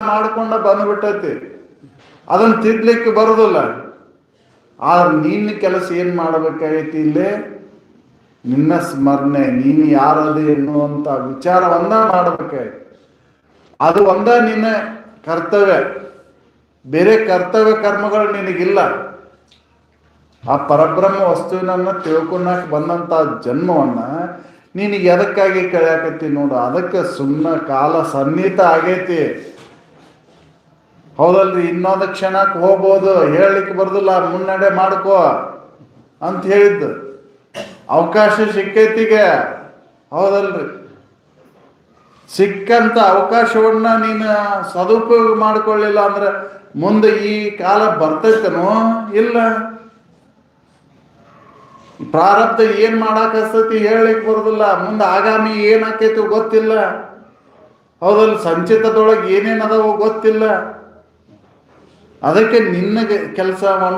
ಮಾಡ್ಕೊಂಡ ಬಂದ್ಬಿಟ್ಟೈತಿ, ಅದನ್ನ ತಿದ್ಲಿಕ್ಕೆ ಬರೋದಿಲ್ಲ. ಆದ್ರೆ ನಿನ್ನ ಕೆಲಸ ಏನ್ ಮಾಡಬೇಕಾಗೈತಿ? ಇಲ್ಲೇ ನಿನ್ನ ಸ್ಮರಣೆ, ನೀನು ಯಾರದು ಎನ್ನುವಂತ ವಿಚಾರ ಒಂದ ಮಾಡಬೇಕಾಯ್ತು. ಅದು ಒಂದ ನಿನ್ನ ಕರ್ತವ್ಯ. ಬೇರೆ ಕರ್ತವ್ಯ ಕರ್ಮಗಳು ನಿನಗಿಲ್ಲ. ಆ ಪರಬ್ರಹ್ಮ ವಸ್ತುವಿನನ್ನ ತಿಳ್ಕೊಳಕ್ ಬಂದಂತ ಜನ್ಮವನ್ನ ನಿನಗೆ ಎದಕ್ಕಾಗಿ ಕಳೆಯಾಕತ್ತಿ ನೋಡು. ಅದಕ್ಕೆ ಸುಮ್ಮನೆ ಕಾಲ ಸನ್ನಿಹಿತ ಆಗೈತಿ, ಹೌದಲ್ರಿ? ಇನ್ನೊಂದು ಕ್ಷಣಕ್ಕೆ ಹೋಗ್ಬೋದು, ಹೇಳಲಿಕ್ಕೆ ಬರ್ದಿಲ್ಲ, ಮುನ್ನಡೆ ಮಾಡ್ಕೋ ಅಂತ ಹೇಳಿದ್ದು. ಅವಕಾಶ ಸಿಕ್ಕೈತಿಗೆ, ಹೌದಲ್ರಿ? ಸಿಕ್ಕಂತ ಅವಕಾಶವನ್ನ ನೀನು ಸದುಪಯೋಗ ಮಾಡ್ಕೊಳ್ಳಿಲ್ಲ ಅಂದ್ರೆ ಮುಂದೆ ಈ ಕಾಲ ಬರ್ತೈತನೋ ಇಲ್ಲ. ಪ್ರಾರಬ್ಧ ಏನ್ ಮಾಡಾಕಸ್ತೈತಿ ಹೇಳಲಿಕ್ಕೆ ಬರೋದಿಲ್ಲ. ಮುಂದೆ ಆಗಾಮಿ ಏನಾಕೈತಿ ಗೊತ್ತಿಲ್ಲ, ಹೌದಲ್ಲ? ಸಂಚಿತದೊಳಗೆ ಏನೇನದಾವೋ ಗೊತ್ತಿಲ್ಲ. ಅದಕ್ಕೆ ನಿನ್ನ ಕೆಲಸವನ್ನು